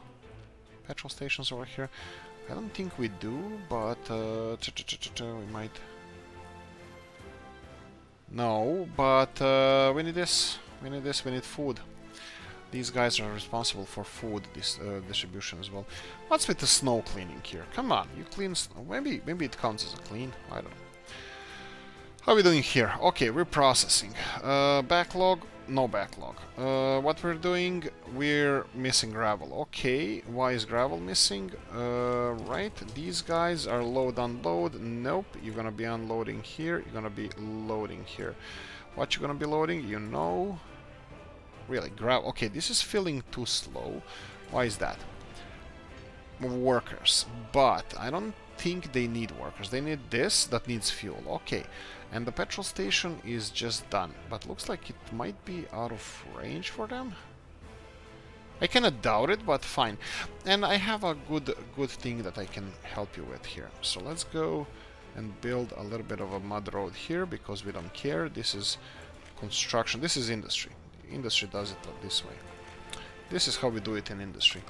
petrol stations over here? I don't think we do, but we might. No, but we need this. We need this. We need food. These guys are responsible for food distribution as well. What's with the snow cleaning here? Come on, you clean snow. Maybe it counts as a clean. I don't know. How are we doing here? Okay, we're processing. Backlog? No backlog. What we're doing? We're missing gravel. Okay, why is gravel missing? Right, these guys are load unload. Nope, you're gonna be unloading here. You're gonna be loading here. What you're gonna be loading? You know. Really, gravel. Okay, this is filling too slow. Why is that? Workers. But I don't think they need workers. They need this that needs fuel. Okay. And the petrol station is just done. But looks like it might be out of range for them. I cannot doubt it, but fine. And I have a good thing that I can help you with here. So let's go and build a little bit of a mud road here because we don't care. This is construction. This is industry. Industry does it this way. This is how we do it in industry.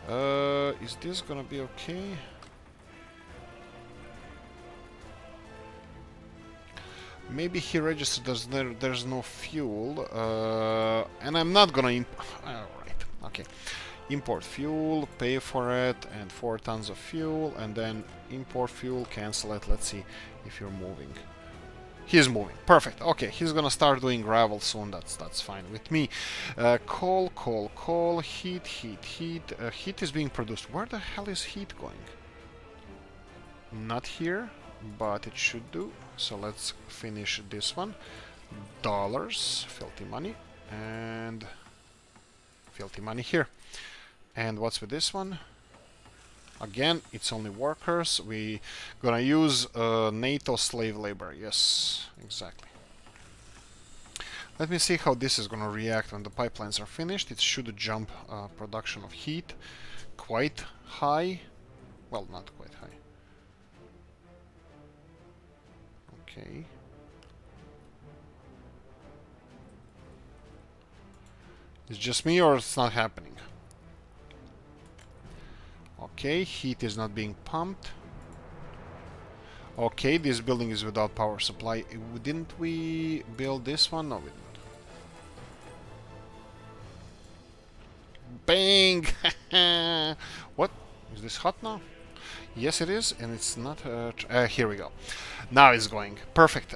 Is this gonna be okay? Maybe he registered there's no fuel, and I'm not gonna alright, okay. Import fuel, pay for it, and 4 tons of fuel, and then import fuel, cancel it. Let's see if you're moving. He's moving. Perfect. Okay, he's gonna start doing gravel soon. That's fine with me. Coal. Heat. Heat is being produced. Where the hell is heat going? Not here, but it should do. So let's finish this one. Dollars, filthy money, and filthy money here. And what's with this one? Again, it's only workers. We gonna use NATO slave labor. Yes, exactly. Let me see how this is gonna react when the pipelines are finished. It should jump production of heat quite high. Well, not quite high. Okay. It's just me, or it's not happening? Okay, heat is not being pumped. Okay, this building is without power supply. Didn't we build this one? No, we didn't. Bang! What? Is this hot now? Yes, it is, and it's not... here we go. Now it's going. Perfect.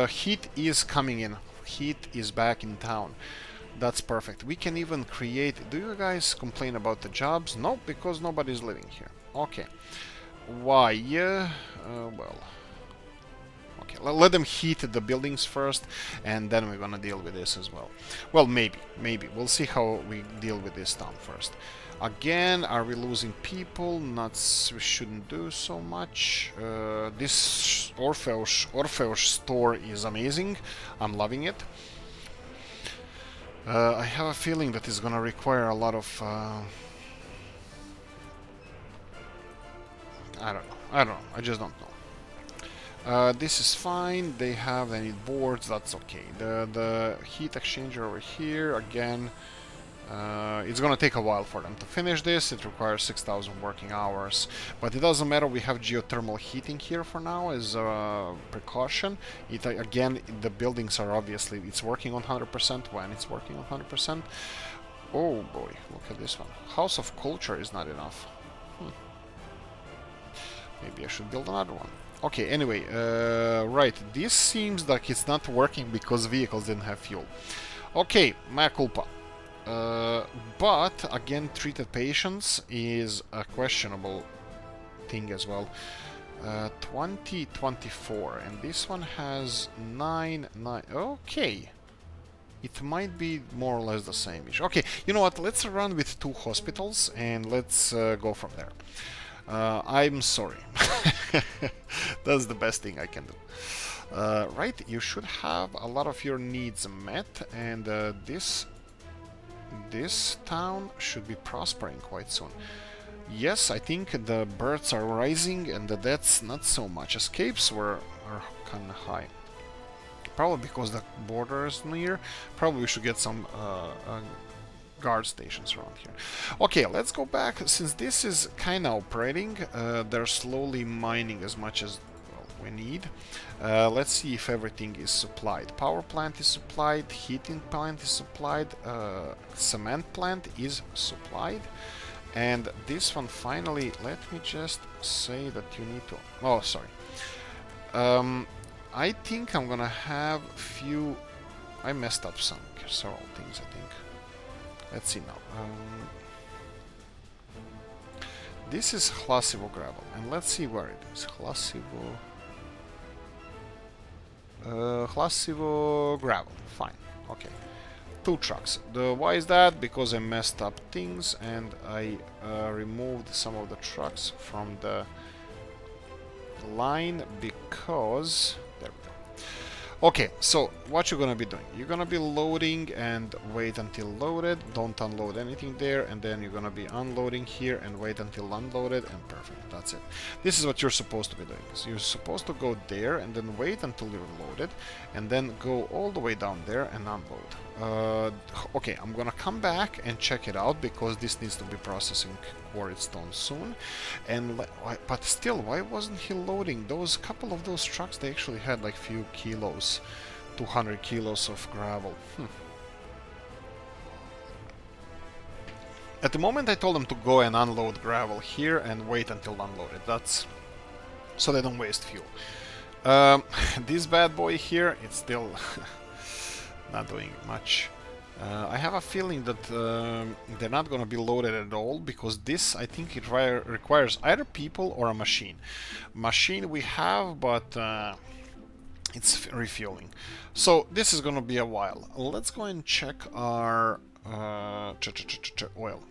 Heat is coming in. Heat is back in town. That's perfect. We can even create... Do you guys complain about the jobs? No, because nobody's living here. Okay. Why? Well... Okay, let them heat the buildings first, and then we're gonna deal with this as well. Well, maybe. We'll see how we deal with this town first. Again, are we losing people? We shouldn't do so much. This Orpheus store is amazing. I'm loving it. I have a feeling that it's gonna require a lot of... I don't know. I just don't know. This is fine. They have any boards. That's okay. The heat exchanger over here again. It's gonna take a while for them to finish this. It requires 6,000 working hours, but it doesn't matter. We have geothermal heating here for now as a precaution. Again, the buildings are obviously it's working on 100% when it's working on 100%. Oh boy, look at this one. House of Culture is not enough. Maybe I should build another one. Okay, anyway, right. This seems like it's not working because vehicles didn't have fuel. Okay, mea culpa. But again, treated patients is a questionable thing as well. 2024, and this one has 9. Okay, it might be more or less the same issue. Okay, you know what? Let's run with 2 hospitals and let's go from there. I'm sorry. That's the best thing I can do. Right, you should have a lot of your needs met, and this town should be prospering quite soon. Yes, I think the births are rising and the deaths not so much. Escapes are kind of high. Probably because the border is near. Probably we should get some guard stations around here. Okay, let's go back. Since this is kind of operating, they're slowly mining as much as we need. Let's see if everything is supplied. Power plant is supplied, heating plant is supplied, cement plant is supplied, and this one finally, let me just say that you need to... Oh, sorry. I think I'm gonna have few... I messed up several things, I think. Let's see now. This is Hlasivo gravel, and let's see where it is. Hlasivo gravel. Fine. Okay. 2 trucks. Why is that? Because I messed up things and I removed some of the trucks from the line because... There we go. Okay, so what you're gonna be doing? You're gonna be loading and wait until loaded. Don't unload anything there, and then you're gonna be unloading here and wait until unloaded, and perfect. That's it. This is what you're supposed to be doing. So you're supposed to go there and then wait until you're loaded, and then go all the way down there and unload. Okay, I'm gonna come back and check it out because this needs to be processing quarried stone soon. And but still, why wasn't he loading those couple of those trucks? They actually had like few kilos, 200 kilos of gravel. At the moment I told them to go and unload gravel here and wait until unloaded. That's so they don't waste fuel. This bad boy here, it's still not doing much. I have a feeling that they're not going to be loaded at all, because this, I think, it requires either people or a machine. Machine we have, but it's refueling. So this is going to be a while. Let's go and check our oil.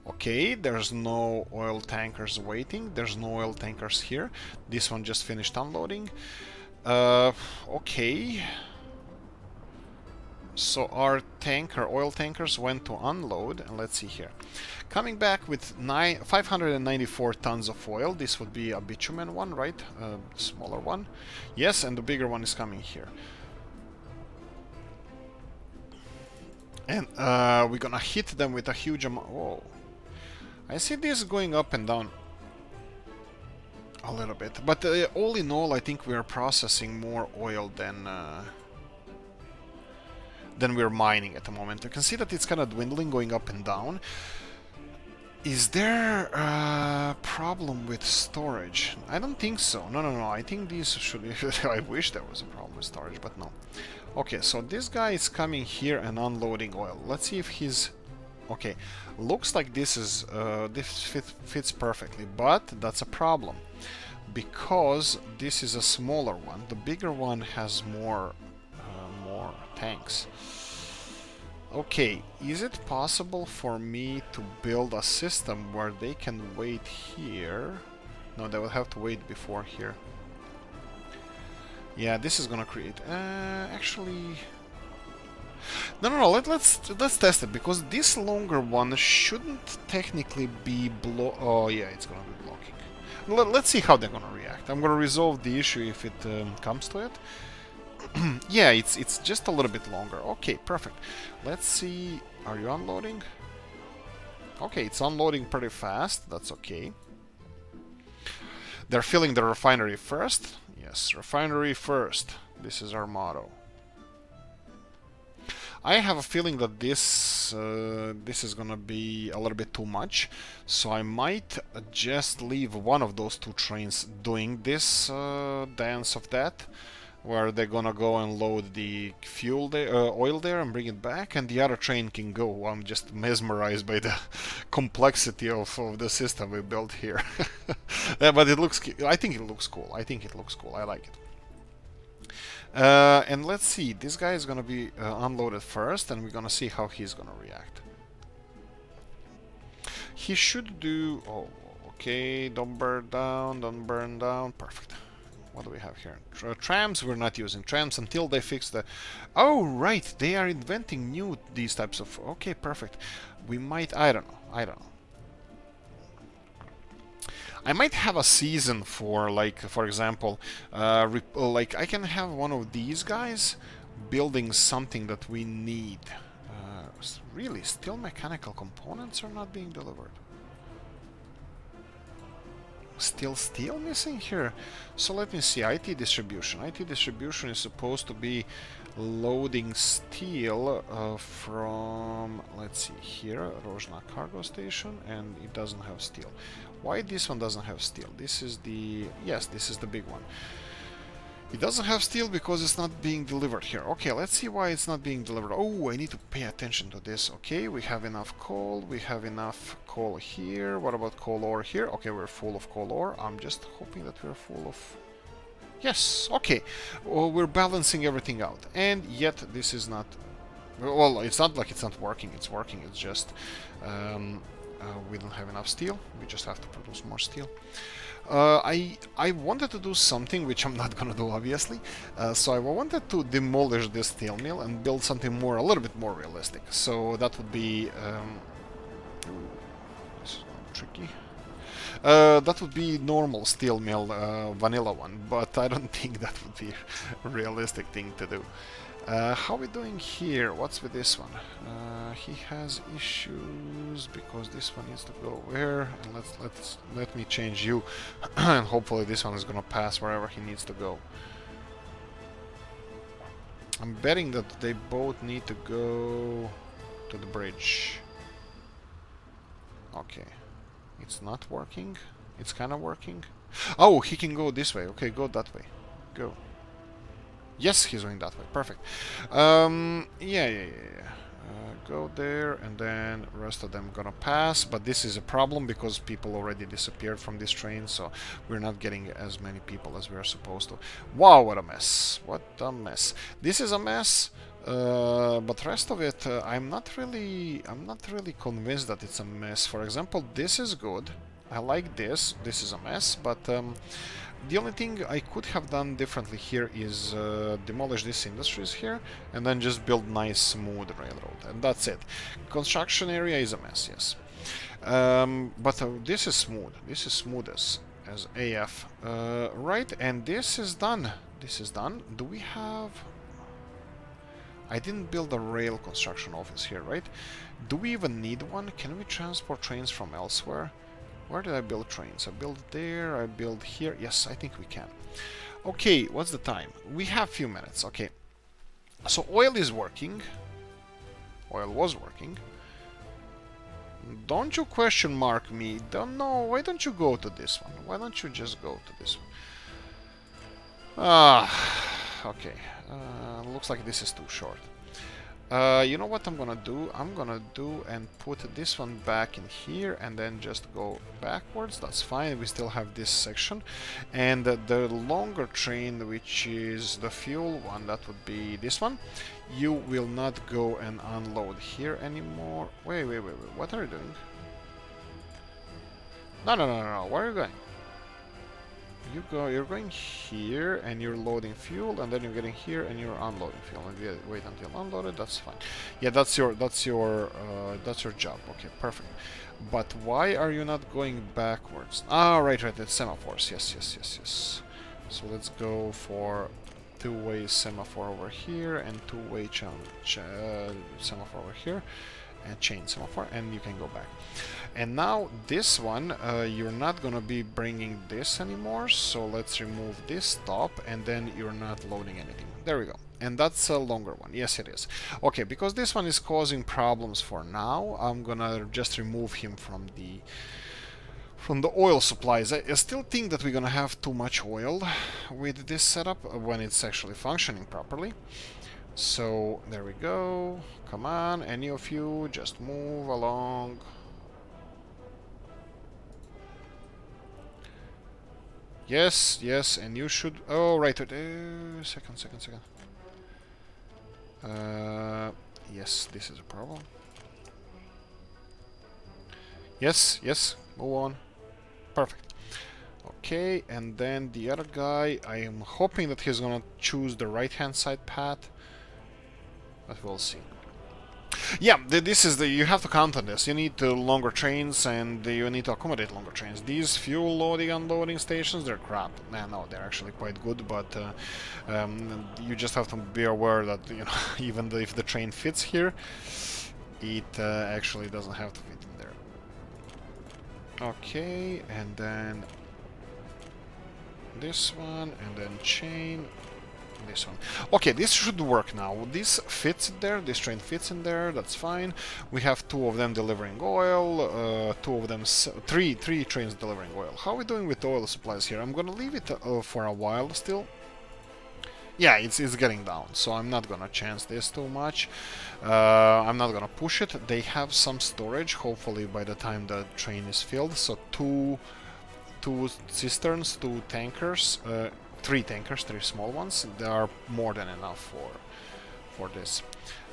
Okay, there's no oil tankers waiting. There's no oil tankers here. This one just finished unloading. Okay. So our oil tankers went to unload, and let's see here. Coming back with 594 tons of oil. This would be a bitumen one, right? Smaller one. Yes, and the bigger one is coming here. And we're gonna hit them with a huge amount. Whoa. I see this going up and down a little bit. But all in all, I think we are processing more oil than we're mining at the moment. You can see that it's kind of dwindling, going up and down. Is there a problem with storage? I don't think so. No. I think these should be... I wish there was a problem with storage, but no. Okay, so this guy is coming here and unloading oil. Let's see if he's... Okay, looks like this is this fits perfectly, but that's a problem. Because this is a smaller one. The bigger one has more tanks. Okay, is it possible for me to build a system where they can wait here? No, they will have to wait before here. Yeah, this is gonna create... actually... No, let's test it, because this longer one shouldn't technically be Oh, yeah, it's gonna be blocking. Let's see how they're gonna react. I'm gonna resolve the issue if it comes to it. Yeah, it's just a little bit longer. Okay, perfect. Let's see. Are you unloading? Okay, it's unloading pretty fast. That's okay. They're filling the refinery first. Yes, refinery first. This is our motto. I have a feeling that this is gonna be a little bit too much, so I might just leave one of those two trains doing this dance of that, where they're gonna go and load the fuel there, oil there, and bring it back, and the other train can go. I'm just mesmerized by the complexity of the system we built here. Yeah, but it looks. I think it looks cool. I think it looks cool. I like it. And let's see, this guy is gonna be unloaded first, and we're gonna see how he's gonna react. He should do... Oh, okay, don't burn down, perfect. What do we have here? Trams, we're not using trams until they fix the... Oh, right, they are inventing these types of... Okay, perfect. We might... I don't know. I might have a season for, like, for example, like I can have one of these guys building something that we need. Really, still mechanical components are not being delivered. Still steel missing here. So let me see, IT distribution. IT distribution is supposed to be loading steel from, let's see, here, Rozhna cargo station, and it doesn't have steel. Why this one doesn't have steel? This is the... Yes, this is the big one. It doesn't have steel because it's not being delivered here. Okay, let's see why it's not being delivered. Oh, I need to pay attention to this. Okay, we have enough coal. We have enough coal here. What about coal ore here? Okay, we're full of coal ore. I'm just hoping that we're full of... Yes, okay. Well, we're balancing everything out. And yet, this is not... Well, it's not like it's not working. It's working. It's just... we don't have enough steel. We just have to produce more steel. I wanted to do something which I'm not gonna do, obviously. So I wanted to demolish this steel mill and build something more, a little bit more realistic. So that would be... this is tricky. That would be normal steel mill, vanilla one, but I don't think that would be a realistic thing to do. How are we doing here? What's with this one? He has issues because this one needs to go where? And let me change you, and hopefully this one is gonna pass wherever he needs to go. I'm betting that they both need to go to the bridge. Okay, it's not working. It's kind of working. Oh, he can go this way. Okay, go that way. Go. Yes, he's going that way. Perfect. Yeah. Go there, and then the rest of them gonna pass. But this is a problem because people already disappeared from this train, so we're not getting as many people as we are supposed to. Wow, what a mess! What a mess! This is a mess. But the rest of it, I'm not really convinced that it's a mess. For example, this is good. I like this. This is a mess, but the only thing I could have done differently here is demolish these industries here and then just build nice smooth railroad, and that's it. Construction area is a mess, yes. But this is smooth. This is smooth as AF. Right, and this is done. This is done. Do we have... I didn't build a rail construction office here, right? Do we even need one? Can we transport trains from elsewhere? Where did I build trains? I built there, I built here. Yes, I think we can. Okay, what's the time? We have a few minutes, okay. So oil is working. Oil was working. Don't you question mark me. Don't know. Why don't you go to this one? Why don't you just go to this one? Okay. Looks like this is too short. You know what I'm gonna do? I'm gonna do and put this one back in here and then just go backwards. That's fine. We still have this section. And the longer train, which is the fuel one, that would be this one. You will not go and unload here anymore. Wait. What are you doing? No. Where are you going? You're going here and you're loading fuel, and then you're getting here and you're unloading fuel, and wait until unloaded. That's fine. Yeah, that's your job. Okay, perfect. But why are you not going backwards? Ah, right, it's semaphores. Yes. So let's go for two-way semaphore over here and two-way semaphore over here and chain semaphore, and you can go back. And now this one, you're not gonna be bringing this anymore, so let's remove this stop, and then you're not loading anything. There we go. And that's a longer one. Yes, it is. Okay, because this one is causing problems for now, I'm gonna just remove him from the oil supplies. I still think that we're gonna have too much oil with this setup when it's actually functioning properly. So there we go. Come on, any of you, just move along. Yes, and you should. Oh, right. Second. Yes, this is a problem. Yes. Move on. Perfect. Okay, and then the other guy, I am hoping that he's gonna choose the right-hand side path, but we'll see. Yeah, this is you have to count on this. You need longer trains, and you need to accommodate longer trains. These fuel loading unloading stations, they're crap. No, they're actually quite good, but you just have to be aware that even though if the train fits here, it actually doesn't have to fit in there. Okay, and then this one, and then chain. This one. Okay, this should work now. This fits in there, this train fits in there, that's fine. We have two of them delivering oil, three trains delivering oil. How are we doing with oil supplies here? I'm gonna leave it for a while still. Yeah, it's getting down, so I'm not gonna chance this too much. I'm not gonna push it. They have some storage, hopefully by the time the train is filled, so two cisterns, two tankers, three tankers, three small ones. They are more than enough for this.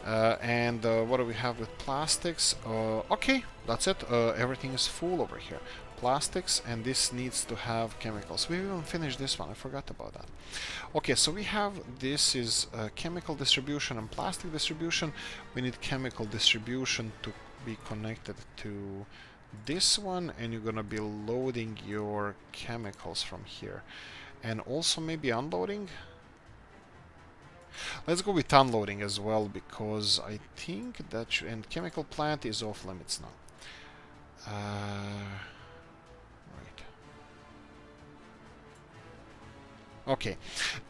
And what do we have with plastics? Okay, that's it. Everything is full over here. Plastics, and this needs to have chemicals. We even finished this one. I forgot about that. Okay, so we have this is chemical distribution and plastic distribution. We need chemical distribution to be connected to this one, and you're gonna be loading your chemicals from here. And also maybe unloading? Let's go with unloading as well, because I think that and chemical plant is off limits now. Right. Okay.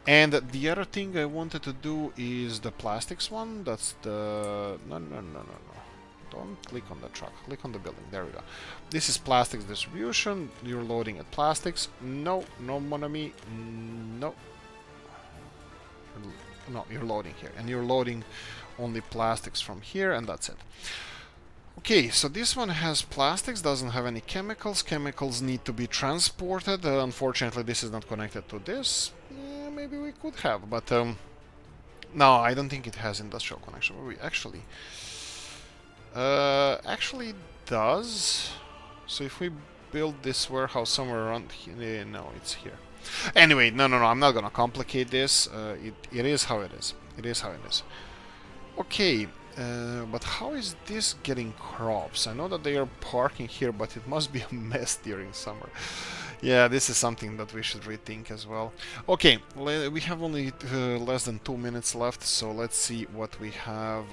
And the other thing I wanted to do is the plastics one. That's the... No. Don't click on the truck. Click on the building. There we go. This is plastics distribution. You're loading at plastics. No, mon ami. No. No, you're loading here. And you're loading only plastics from here, and that's it. Okay, so this one has plastics, doesn't have any chemicals. Chemicals need to be transported. Unfortunately, this is not connected to this. Yeah, maybe we could have, but... no, I don't think it has industrial connection. Actually does. So if we build this warehouse somewhere around here, no, it's here. Anyway, no, I'm not gonna complicate this. It is how it is. It is how it is. Okay, but how is this getting crops? I know that they are parking here, but it must be a mess during summer. Yeah, this is something that we should rethink as well. Okay, we have only less than 2 minutes left, so let's see what we have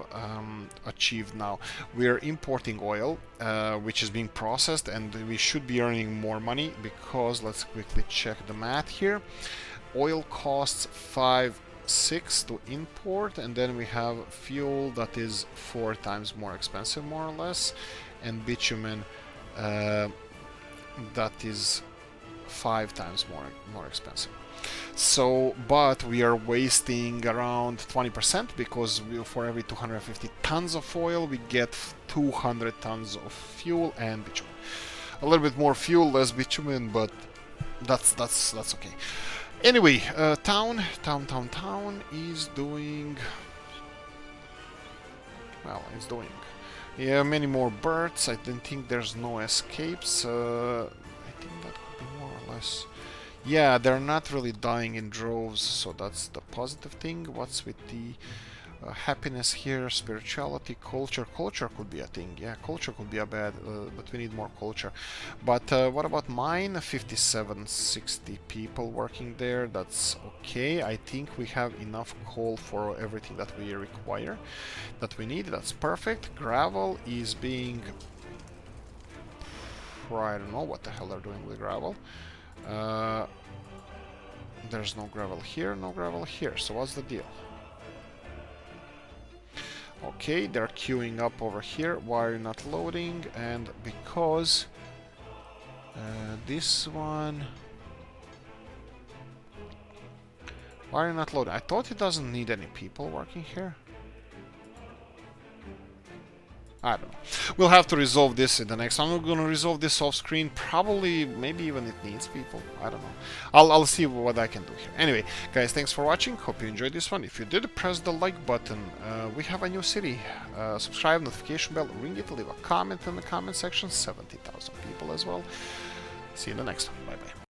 achieved now. We are importing oil, which is being processed, and we should be earning more money because, let's quickly check the math here. Oil costs 5.6 to import, and then we have fuel that is 4 times more expensive, more or less, and bitumen that is 5 times more expensive. So, but we are wasting around 20% because for every 250 tons of oil we get 200 tons of fuel and bitumen. A little bit more fuel, less bitumen, but that's okay. Anyway, town is doing well. It's doing many more birds. I don't think there's no escapes. I think that could be more or less. Yeah, they're not really dying in droves, so that's the positive thing. What's with the Happiness here, spirituality, culture. Culture could be a thing. Yeah, culture could be a bad, but we need more culture. But what about mine? 57, 60 people working there. That's okay. I think we have enough coal for everything that we require, that we need. That's perfect. Gravel is being... I don't know what the hell they're doing with gravel. There's no gravel here, no gravel here. So what's the deal? Okay, they're queuing up over here. Why are you not loading? And because this one... Why are you not loading? I thought it doesn't need any people working here. I don't know. We'll have to resolve this in the next one. We're going to resolve this off screen. Probably, maybe even it needs people. I don't know. I'll see what I can do here. Anyway, guys, thanks for watching. Hope you enjoyed this one. If you did, press the like button. We have a new city. Subscribe, notification bell, ring it, leave a comment in the comment section. 70,000 people as well. See you in the next one. Bye-bye.